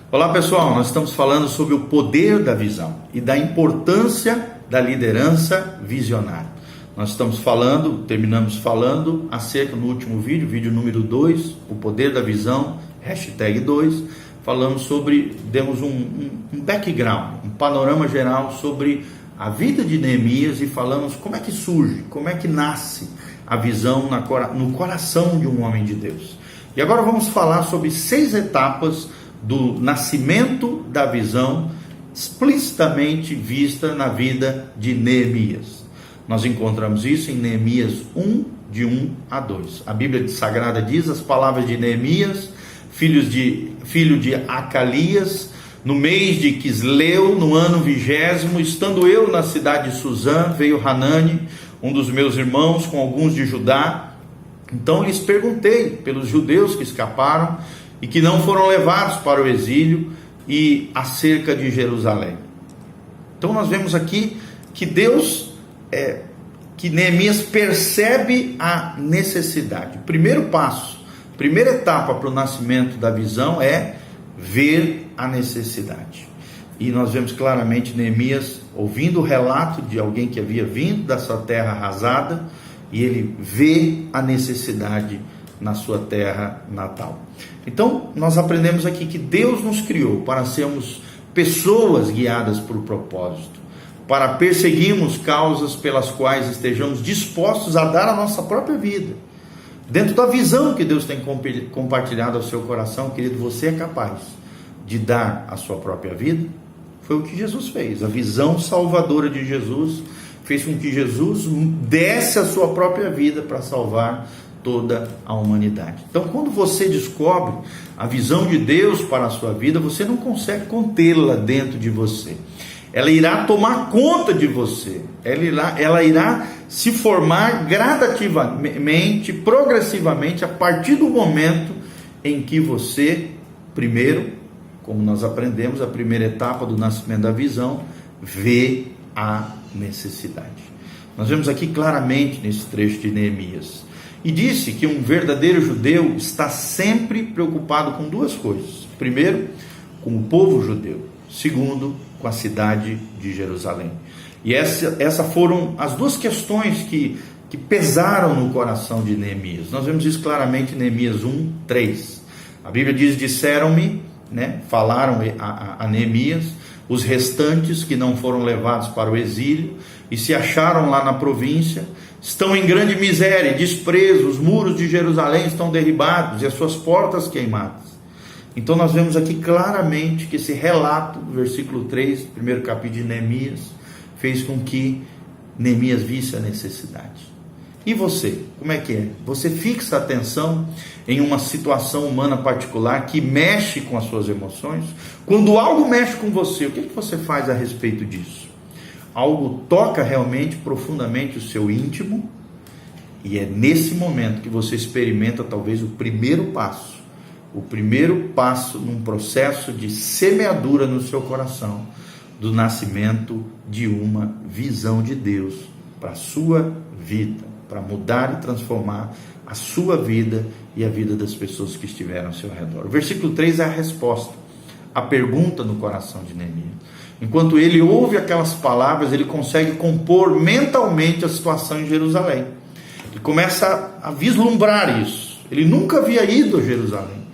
Olá pessoal, nós estamos falando sobre o poder da visão e da importância da liderança visionária. Nós terminamos falando acerca no último vídeo número 2, o poder da visão, #2, falamos sobre, demos um background, um panorama geral sobre a vida de Neemias e falamos como é que surge, como é que nasce a visão no coração de um homem de Deus. E agora vamos falar sobre 6 etapas do nascimento da visão explicitamente vista na vida de Neemias. Nós encontramos isso em Neemias 1, de 1 a 2. A Bíblia Sagrada diz as palavras de Neemias, filho de Acalias, no mês de Quisleu, no ano 20º, estando eu na cidade de Suzã, veio Hanani, um dos meus irmãos, com alguns de Judá. Então lhes perguntei pelos judeus que escaparam e que não foram levados para o exílio e acerca de Jerusalém. Então nós vemos aqui que que Neemias percebe a necessidade. O primeiro passo, primeira etapa para o nascimento da visão é ver a necessidade. E nós vemos claramente Neemias ouvindo o relato de alguém que havia vindo da sua terra arrasada, e ele vê a necessidade na sua terra natal. Então nós aprendemos aqui que Deus nos criou para sermos pessoas guiadas por propósito, para perseguirmos causas pelas quais estejamos dispostos a dar a nossa própria vida, dentro da visão que Deus tem compartilhado ao seu coração. Querido, você é capaz de dar a sua própria vida? Foi o que Jesus fez. A visão salvadora de Jesus fez com que Jesus desse a sua própria vida para salvar toda a humanidade. Então, quando você descobre a visão de Deus para a sua vida, você não consegue contê-la dentro de você. Ela irá tomar conta de você. Ela irá se formar gradativamente, progressivamente, a partir do momento em que você, primeiro, como nós aprendemos, a primeira etapa do nascimento da visão, vê a necessidade. Nós vemos aqui claramente nesse trecho de Neemias. E disse que um verdadeiro judeu está sempre preocupado com 2 coisas. Primeiro, com o povo judeu. Segundo, com a cidade de Jerusalém. E essas foram as 2 questões que pesaram no coração de Neemias. Nós vemos isso claramente em Neemias 1, 3. A Bíblia diz: disseram-me, falaram a Neemias, os restantes que não foram levados para o exílio e se acharam lá na província, estão em grande miséria e desprezo, os muros de Jerusalém estão derribados e as suas portas queimadas. Então nós vemos aqui claramente que esse relato, versículo 3, primeiro capítulo de Neemias, fez com que Neemias visse a necessidade. E você, como é que é? Você fixa a atenção em uma situação humana particular que mexe com as suas emoções? Quando algo mexe com você, o que você faz a respeito disso? Algo toca realmente, profundamente o seu íntimo, e é nesse momento que você experimenta talvez o primeiro passo num processo de semeadura no seu coração, do nascimento de uma visão de Deus para a sua vida, para mudar e transformar a sua vida e a vida das pessoas que estiveram ao seu redor. O versículo 3 é a resposta, a pergunta no coração de Neemias. Enquanto ele ouve aquelas palavras, ele consegue compor mentalmente a situação em Jerusalém. Ele começa a vislumbrar isso. Ele nunca havia ido a Jerusalém.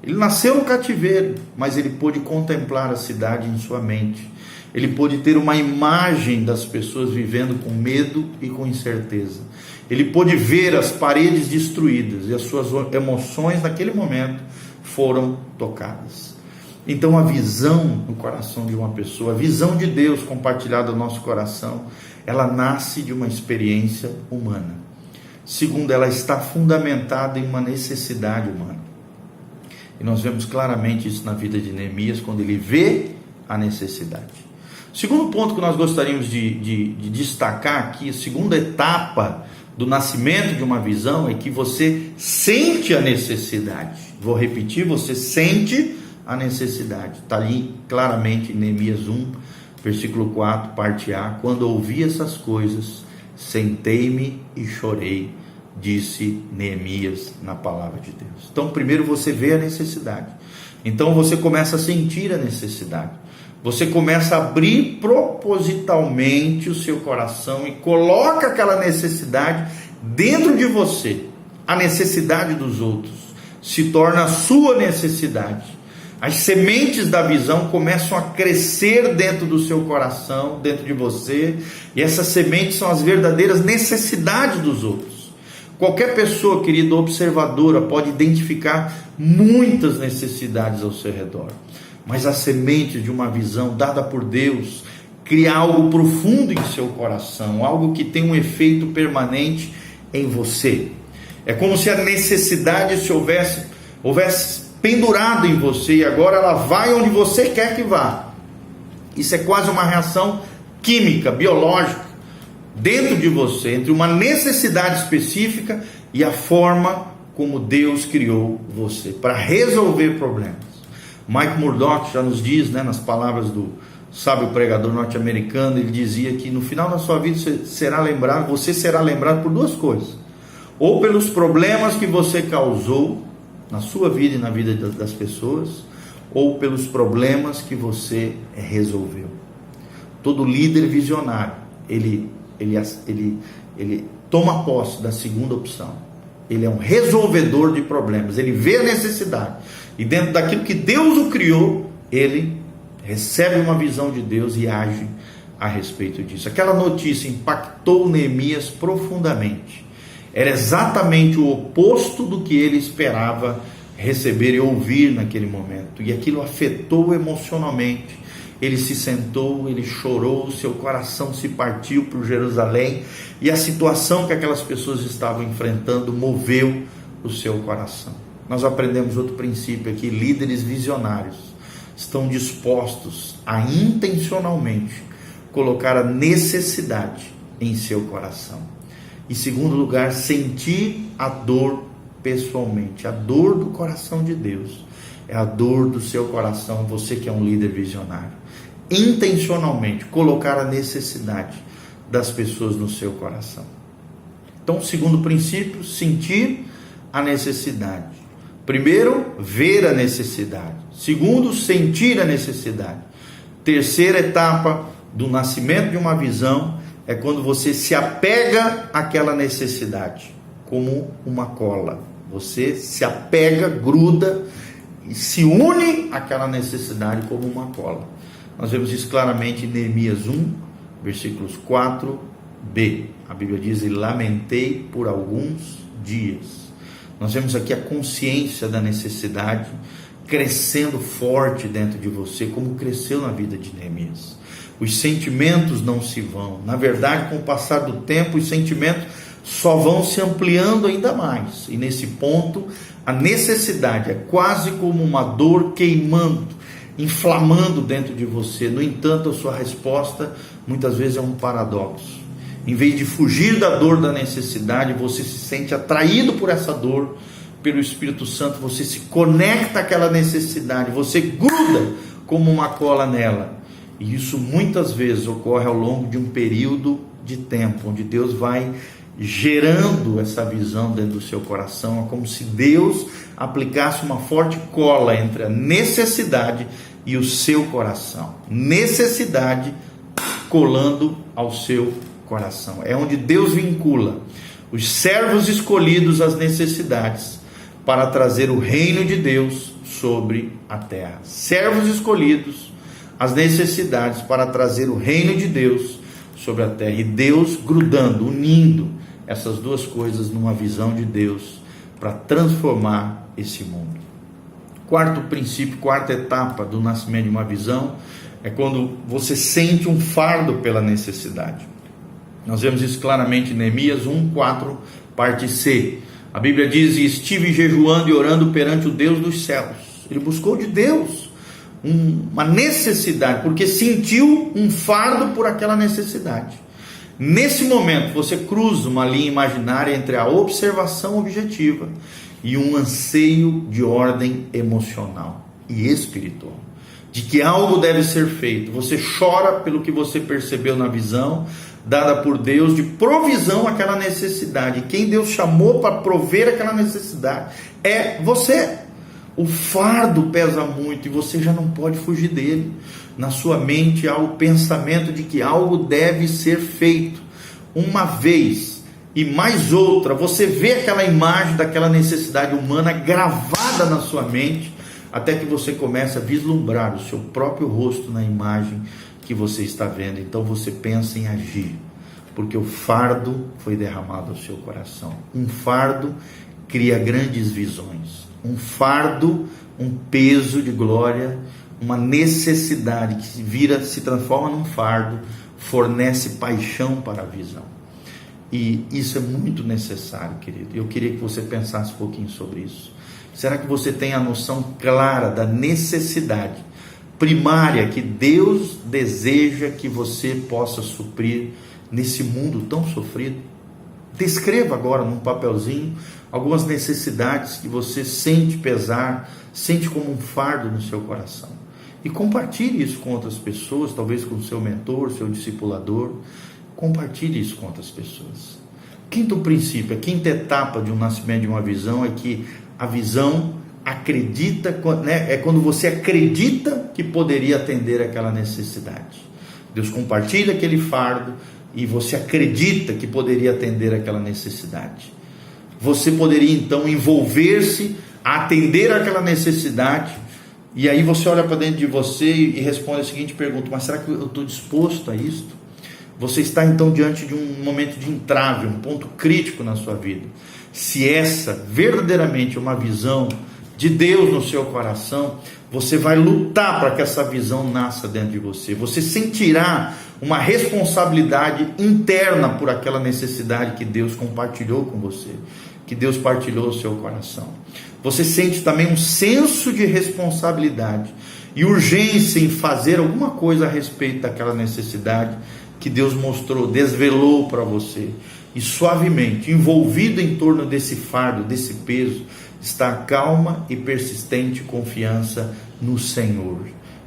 Ele nasceu no cativeiro, mas ele pôde contemplar a cidade em sua mente. Ele pôde ter uma imagem das pessoas vivendo com medo e com incerteza. Ele pôde ver as paredes destruídas e as suas emoções naquele momento foram tocadas. Então a visão no coração de uma pessoa, a visão de Deus compartilhada no nosso coração, ela nasce de uma experiência humana. Segundo, ela está fundamentada em uma necessidade humana. E nós vemos claramente isso na vida de Neemias, quando ele vê a necessidade. O segundo ponto que nós gostaríamos de destacar aqui, a segunda etapa do nascimento de uma visão, é que você sente a necessidade. Vou repetir, você sente a necessidade. Está ali claramente em Neemias 1, versículo 4, parte A. Quando ouvi essas coisas, sentei-me e chorei, disse Neemias na palavra de Deus. Então, primeiro você vê a necessidade. Então você começa a sentir a necessidade. Você começa a abrir propositalmente o seu coração e coloca aquela necessidade dentro de você. A necessidade dos outros se torna a sua necessidade. As sementes da visão começam a crescer dentro do seu coração, dentro de você, e essas sementes são as verdadeiras necessidades dos outros. Qualquer pessoa, querida observadora, pode identificar muitas necessidades ao seu redor, mas a semente de uma visão dada por Deus cria algo profundo em seu coração, algo que tem um efeito permanente em você. É como se a necessidade se houvesse pendurado em você, e agora ela vai onde você quer que vá. Isso é quase uma reação química, biológica, dentro de você, entre uma necessidade específica e a forma como Deus criou você, para resolver problemas. Mike Murdock já nos diz, nas palavras do sábio pregador norte-americano, ele dizia que no final da sua vida você será lembrado por duas coisas: ou pelos problemas que você causou na sua vida e na vida das pessoas, ou pelos problemas que você resolveu. Todo líder visionário, ele toma posse da segunda opção. Ele é um resolvedor de problemas, ele vê a necessidade, e dentro daquilo que Deus o criou, ele recebe uma visão de Deus e age a respeito disso. Aquela notícia impactou Neemias profundamente. Era exatamente o oposto do que ele esperava receber e ouvir naquele momento. E aquilo afetou emocionalmente. Ele se sentou, ele chorou, seu coração se partiu por Jerusalém. E a situação que aquelas pessoas estavam enfrentando moveu o seu coração. Nós aprendemos outro princípio aqui: líderes visionários estão dispostos a intencionalmente colocar a necessidade em seu coração. Em segundo lugar, sentir a dor pessoalmente. A dor do coração de Deus é a dor do seu coração, você que é um líder visionário. Intencionalmente colocar a necessidade das pessoas no seu coração. Então, segundo princípio, sentir a necessidade. Primeiro, ver a necessidade. Segundo, sentir a necessidade. Terceira etapa do nascimento de uma visão é quando você se apega àquela necessidade, como uma cola. Você se apega, gruda e se une àquela necessidade como uma cola. Nós vemos isso claramente em Neemias 1, versículos 4b. A Bíblia diz: e lamentei por alguns dias. Nós vemos aqui a consciência da necessidade crescendo forte dentro de você, como cresceu na vida de Neemias. Os sentimentos não se vão. Na verdade, com o passar do tempo, os sentimentos só vão se ampliando ainda mais. E nesse ponto, a necessidade é quase como uma dor queimando, inflamando dentro de você. No entanto, a sua resposta muitas vezes é um paradoxo. Em vez de fugir da dor da necessidade, você se sente atraído por essa dor, pelo Espírito Santo, você se conecta àquela necessidade, você gruda como uma cola nela. E isso muitas vezes ocorre ao longo de um período de tempo, onde Deus vai gerando essa visão dentro do seu coração. É como se Deus aplicasse uma forte cola entre a necessidade e o seu coração. Necessidade colando ao seu coração. É onde Deus vincula os servos escolhidos às necessidades para trazer o reino de Deus sobre a terra. Servos escolhidos às necessidades para trazer o reino de Deus sobre a terra. E Deus grudando, unindo essas duas coisas numa visão de Deus para transformar esse mundo. Quarto princípio, quarta etapa do nascimento de uma visão é quando você sente um fardo pela necessidade. Nós vemos isso claramente em Neemias 1:4, parte C. A Bíblia diz: e estive jejuando e orando perante o Deus dos céus. Ele buscou de Deus uma necessidade, porque sentiu um fardo por aquela necessidade. Nesse momento você cruza uma linha imaginária entre a observação objetiva e um anseio de ordem emocional e espiritual, de que algo deve ser feito. Você chora pelo que você percebeu na visão dada por Deus de provisão àquela necessidade. E quem Deus chamou para prover aquela necessidade é você. O fardo pesa muito e você já não pode fugir dele. Na sua mente há o pensamento de que algo deve ser feito. Uma vez e mais outra, você vê aquela imagem daquela necessidade humana gravada na sua mente, até que você começa a vislumbrar o seu próprio rosto na imagem que você está vendo. Então você pensa em agir, porque o fardo foi derramado ao seu coração. Um fardo cria grandes visões. Um fardo, um peso de glória, uma necessidade que se transforma num fardo, fornece paixão para a visão. E isso é muito necessário, querido. Eu queria que você pensasse um pouquinho sobre isso. Será que você tem a noção clara da necessidade primária que Deus deseja que você possa suprir nesse mundo tão sofrido? Descreva agora num papelzinho algumas necessidades que você sente pesar, sente como um fardo no seu coração. E compartilhe isso com outras pessoas, talvez com o seu mentor, seu discipulador. Compartilhe isso com outras pessoas. Quinto princípio, a quinta etapa de um nascimento de uma visão é que a visão acredita, né? É quando você acredita que poderia atender aquela necessidade. Deus compartilha aquele fardo e você acredita que poderia atender aquela necessidade. Você poderia então envolver-se a atender aquela necessidade, e aí você olha para dentro de você e responde a seguinte pergunta: mas será que eu estou disposto a isto? Você está então diante de um momento de entrave, um ponto crítico na sua vida. Se essa verdadeiramente é uma visão de Deus no seu coração, você vai lutar para que essa visão nasça dentro de você. Você sentirá uma responsabilidade interna por aquela necessidade que Deus compartilhou com você, que Deus partilhou o seu coração. Você sente também um senso de responsabilidade e urgência em fazer alguma coisa a respeito daquela necessidade que Deus mostrou, desvelou para você. E suavemente, envolvido em torno desse fardo, desse peso, está a calma e persistente confiança no Senhor,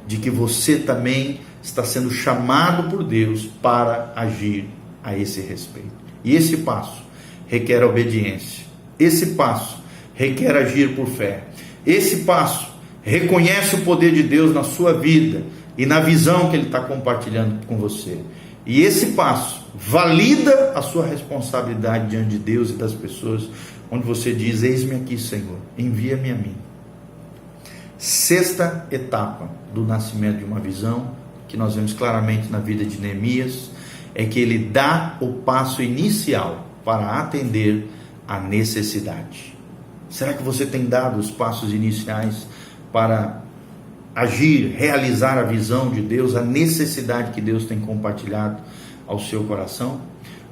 de que você também está sendo chamado por Deus para agir a esse respeito. E esse passo requer obediência. Esse passo requer agir por fé. Esse passo reconhece o poder de Deus na sua vida e na visão que Ele está compartilhando com você. E esse passo valida a sua responsabilidade diante de Deus e das pessoas, onde você diz: eis-me aqui, Senhor, envia-me a mim. Sexta etapa do nascimento de uma visão, que nós vemos claramente na vida de Neemias, é que ele dá o passo inicial para atender a necessidade. Será que você tem dado os passos iniciais para agir, realizar a visão de Deus, a necessidade que Deus tem compartilhado ao seu coração?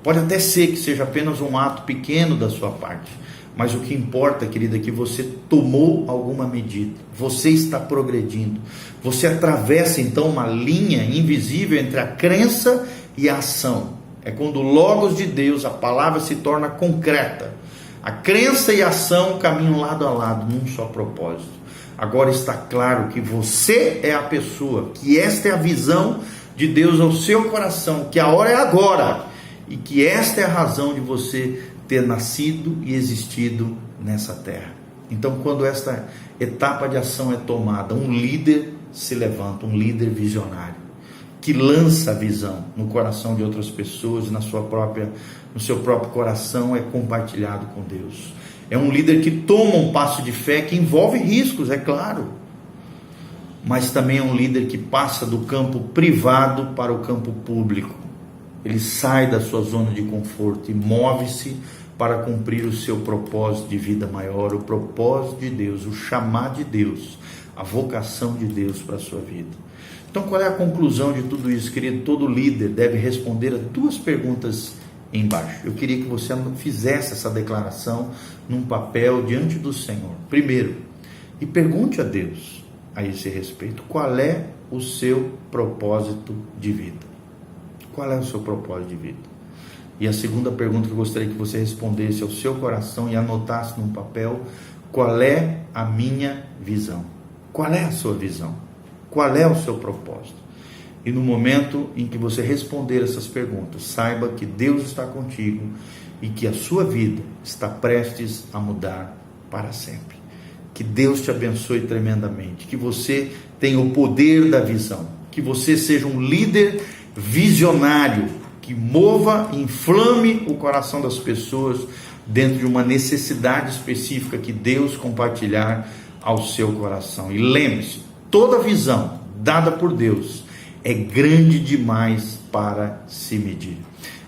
Pode até ser que seja apenas um ato pequeno da sua parte, mas o que importa, querida, é que você tomou alguma medida, você está progredindo, você atravessa então uma linha invisível entre a crença e a ação. É quando o Logos de Deus, a palavra, se torna concreta. A crença e a ação caminham lado a lado num só propósito. Agora está claro que você é a pessoa, que esta é a visão de Deus ao seu coração, que a hora é agora, e que esta é a razão de você ter nascido e existido nessa terra. Então, quando esta etapa de ação é tomada, um líder se levanta, um líder visionário, que lança a visão no coração de outras pessoas, no seu próprio coração, é compartilhado com Deus. É um líder que toma um passo de fé que envolve riscos, é claro, mas também é um líder que passa do campo privado para o campo público. Ele sai da sua zona de conforto e move-se para cumprir o seu propósito de vida maior, o propósito de Deus, o chamado de Deus, a vocação de Deus para a sua vida. Então, qual é a conclusão de tudo isso, querido? Todo líder deve responder a duas perguntas embaixo. Eu queria que você fizesse essa declaração num papel diante do Senhor. Primeiro, e pergunte a Deus a esse respeito: qual é o seu propósito de vida? Qual é o seu propósito de vida? E a segunda pergunta que eu gostaria que você respondesse ao seu coração e anotasse num papel: qual é a minha visão? Qual é a sua visão? Qual é o seu propósito? E no momento em que você responder essas perguntas, saiba que Deus está contigo e que a sua vida está prestes a mudar para sempre. Que Deus te abençoe tremendamente, que você tenha o poder da visão, que você seja um líder visionário, que mova, inflame o coração das pessoas dentro de uma necessidade específica que Deus compartilhar ao seu coração. E lembre-se, toda visão dada por Deus é grande demais para se medir.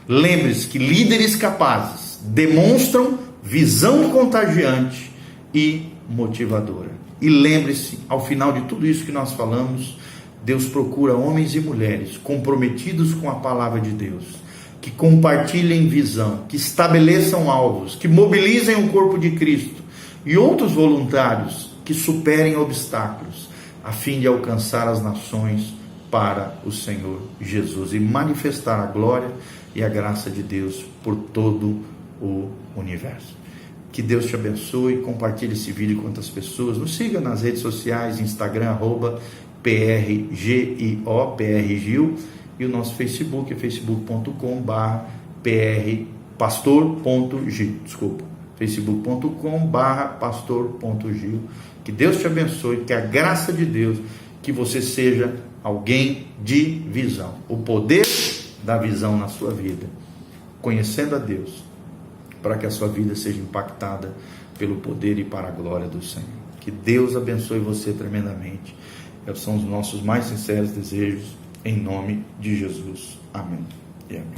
Lembre-se que líderes capazes demonstram visão contagiante e motivadora. E lembre-se, ao final de tudo isso que nós falamos, Deus procura homens e mulheres comprometidos com a palavra de Deus, que compartilhem visão, que estabeleçam alvos, que mobilizem o corpo de Cristo e outros voluntários que superem obstáculos, a fim de alcançar as nações para o Senhor Jesus e manifestar a glória e a graça de Deus por todo o universo. Que Deus te abençoe, compartilhe esse vídeo com outras pessoas, nos siga nas redes sociais, Instagram, @PRGIO, e o nosso Facebook é facebook.com/pastor.gil. Que Deus te abençoe, que a graça de Deus, que você seja alguém de visão, o poder da visão na sua vida, conhecendo a Deus, para que a sua vida seja impactada pelo poder e para a glória do Senhor. Que Deus abençoe você tremendamente. Esses são os nossos mais sinceros desejos, em nome de Jesus. Amém e amém.